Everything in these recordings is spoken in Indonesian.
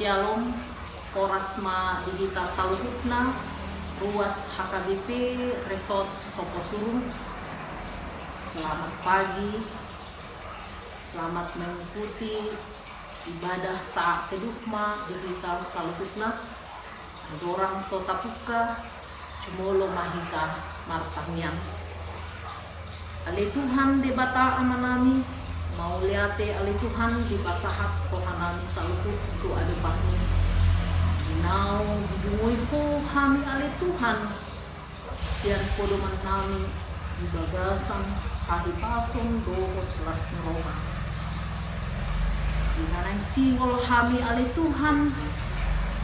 Shalom, Korasma Digita Saluhutna, Ruas HKBP Resort Soposurung. Selamat pagi, selamat mengikuti ibadah saat kedufma Digita Saluhutna. Dorang sotapuka, cumolo mahita martahnian. Ale Tuhan debata amanami. Mau liate ali Tuhan di pasahat kohanami saluhut itu ada pahmi. Ginau bidungoi ko hami ali Tuhan. Sian podoman nami di bagasan kahipasong dohot las ngeroma. Dinanay singol hami ali Tuhan.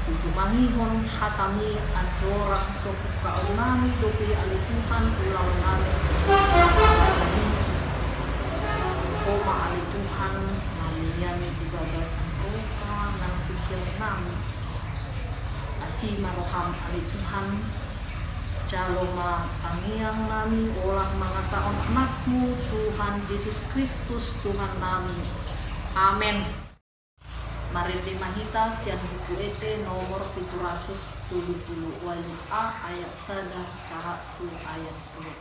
Itu mangihon hatami adorang sopuk kaunami dopi ali Tuhan ulang nami. Koma ali Tuhan namiyan ibagasan kota ng pikir nami asi maroham ali Tuhan caloma tangiang nami olang mga saon anakmu Tuhan Yesus Kristus Tuhan nami. Amen. Mari mahita sian buku ete nomor 770 wali A ayat 1 ayat 2.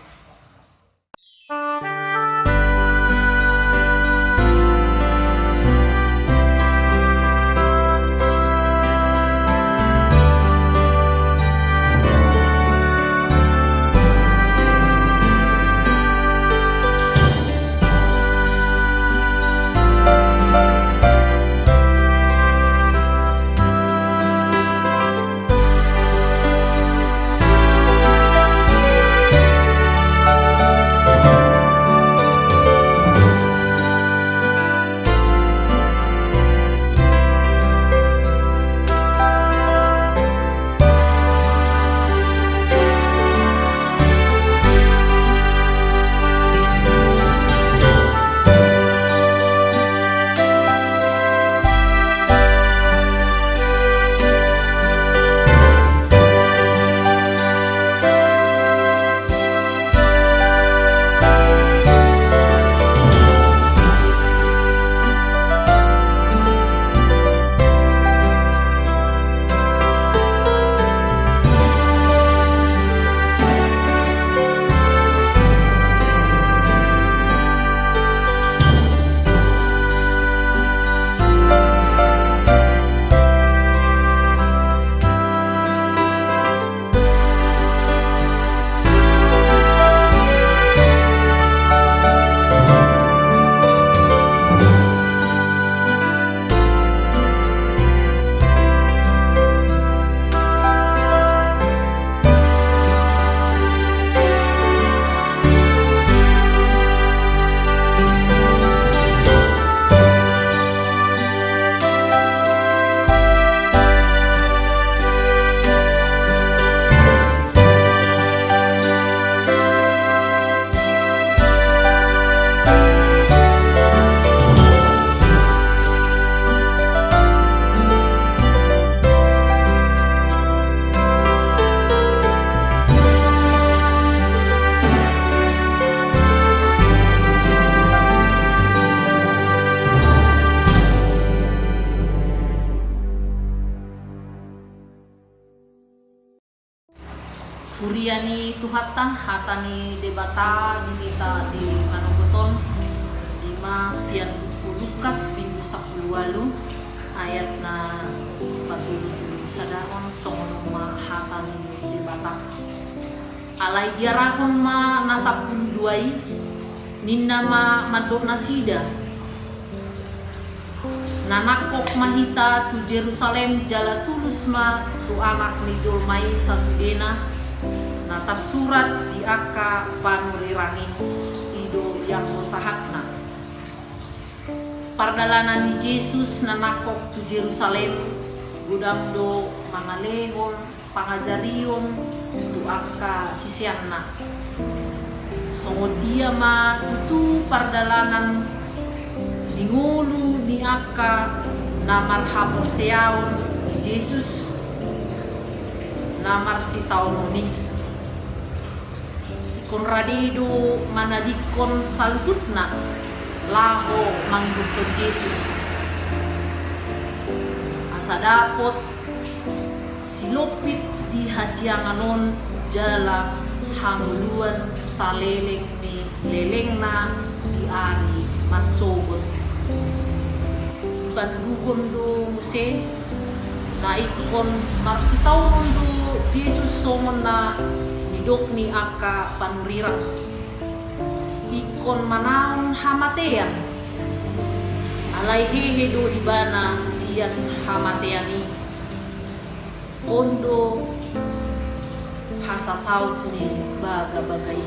Kuriani tuhata hatani debata dimita di manubuton lima sian Lukas minggu 10 ayat na 40 sadaron songonoma hatani debata alai diarakon ma nasapun duai ninna ma madok nasida nanakok mahita tu Jerusalem jala tulus ma tu anak ni jolmai sasudena na tersurat di aka panurirangi ido yang mosahatna pardalanan di Yesus nanakok tu Jerusalem gudam do mangalehon pangajarion tu aka sisianna songo dia ma tu pardalanan dingulu ni aka namar haposeaon di Yesus namar si taon ni konradido manadikon salhutna laho manggukon Yesus sadapot silopit di hasianganon jala hamuluan saleleng ni leleng na di ari mansobot. Badrugon do muse na ikon marsitaw do Jesus somon na nidok ni aka panurirang. Ikon manaon hamatean alay hehe do ibana siyan hamateani ondo hasasaut ni bagabagay.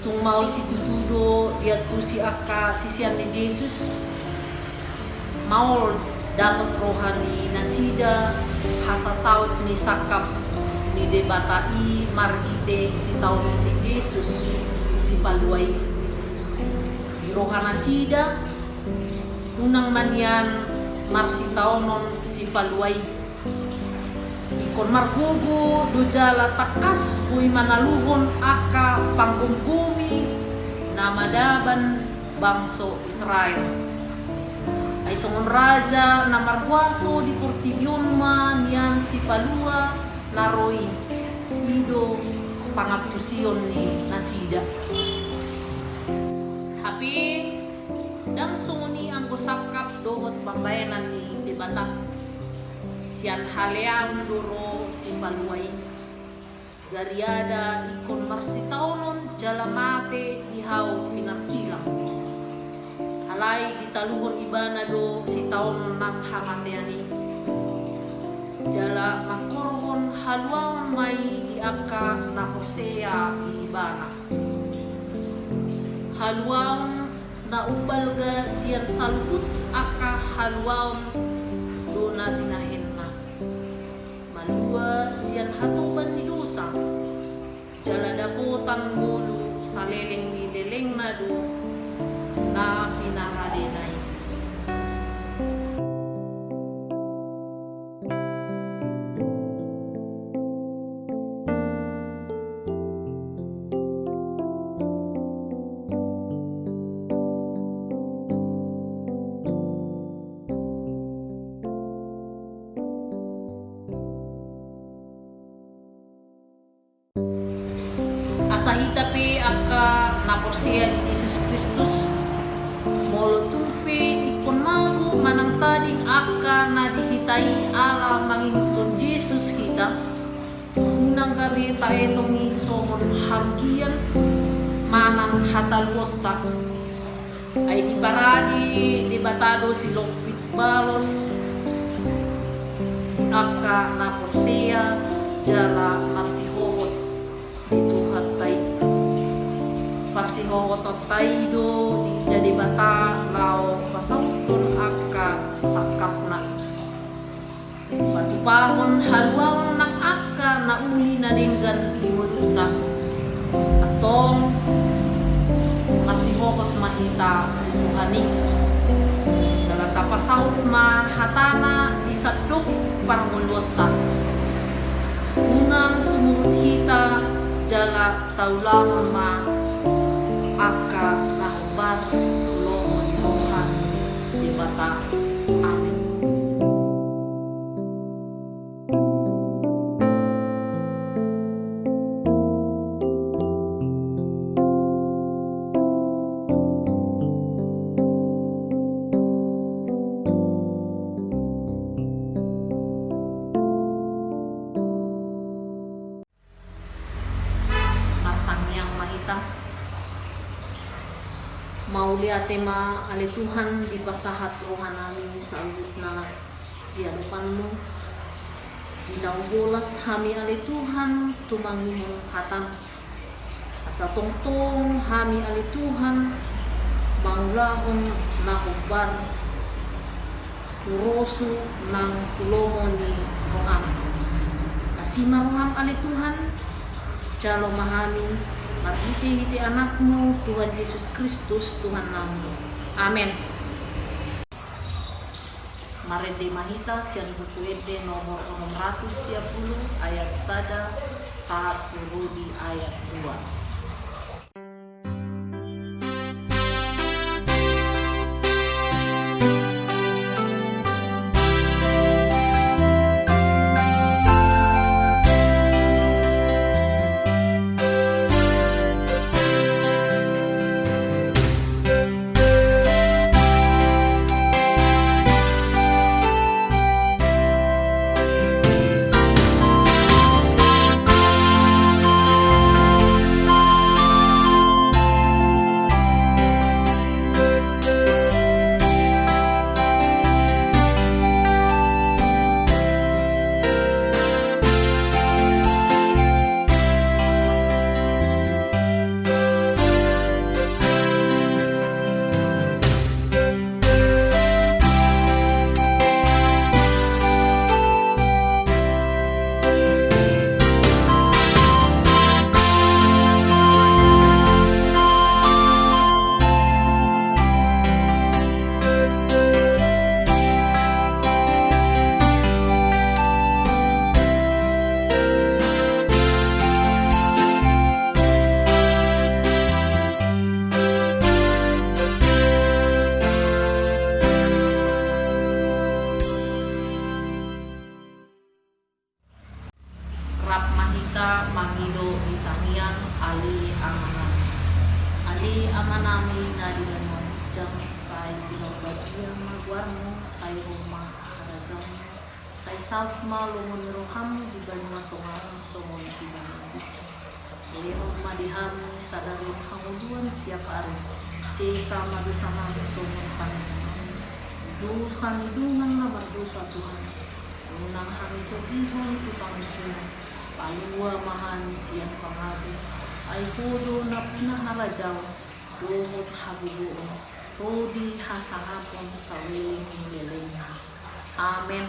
Tung maul si tutudo diat tu si aka sisian ni Jesus maul dapat rohani nasida hasasaut ni sakap ni debatai marite si tahun ni Jesus si paluay di rohana sida unang manyan marsi taonon si paluay ikon margugo dujala takas kuy manaluhon aka panggungkumi na madaban bangso Israel ay songon raja na marguaso di Portivion man yan si palua naroy ido pangatusion ni nasida. Hapi dang sunguni ang kusakap dohot pambayanan ni debata sian halean duro si paluay gariada ikon marsitaunon jalamate ihaw pinarsilang alay ditaluhon ibana do si taon ng hamateani jala makorhon haluan may iaka na Hosea ibana haluan na ubalga siyan salput aka haluan do na binahin na malua siyan hatuban ni dosa jala daputan mulu sa leleng ni leleng na do na pinaradenay. Asahita pe aka naporsiya ni Jesus Kristus molo tumpe ikon mago manang tading aka na dihitai ala manginton Jesus kita unang gabi taetong isomon hargian manang hatalwota ay diparadi debatado si Lopit Balos aka na porsiya jala marsihowot dituhat tay parsihowot tay do di bata lao pasangtun aka sakap na patupahon halwang ng aka na uli na linggan limuduta atong marsihokot mahita tuhaning jala tapasawt mahatana isadok parangulota unang sumurut hita jala taulang ma aka nahbar lo Tuhan di bata. Amin. Martang yang mahita mauli ate ma ale Tuhan di pasahat rohan namin sa ambut na di hadapanmu di bolas hami ale Tuhan tumangin hatang asa tongtong hami ale Tuhan manglahon na hubbar uroso ng tulomo ni roham asima roham ale Tuhan jalo mahami marhiti-hiti anakmu Tuhan Yesus Kristus Tuhan namu. Amin. Marende Mahita sian buku ede nomor 610 ayat 1 Rudi ayat 2. Rap Mahita Mangido Itanian Ali Amanami Nadilan Jam Sai Binobagian Maguarmo Sai Roma Harajam Sai Salma Lumun Roham di Banua Tongang Somon Tibangan Bicam Leo Madiham Sadarin Hamuduan siap hari Si sama dosana Somon Panesangan Dosa nidungan Lamar dosa Tuhan Unang hari Tobihon Tupangan Palua mahani siang pangabi ay hudo na pinaharajaw dohot habubuon todi hasangapon sa wiling nililin. Amen.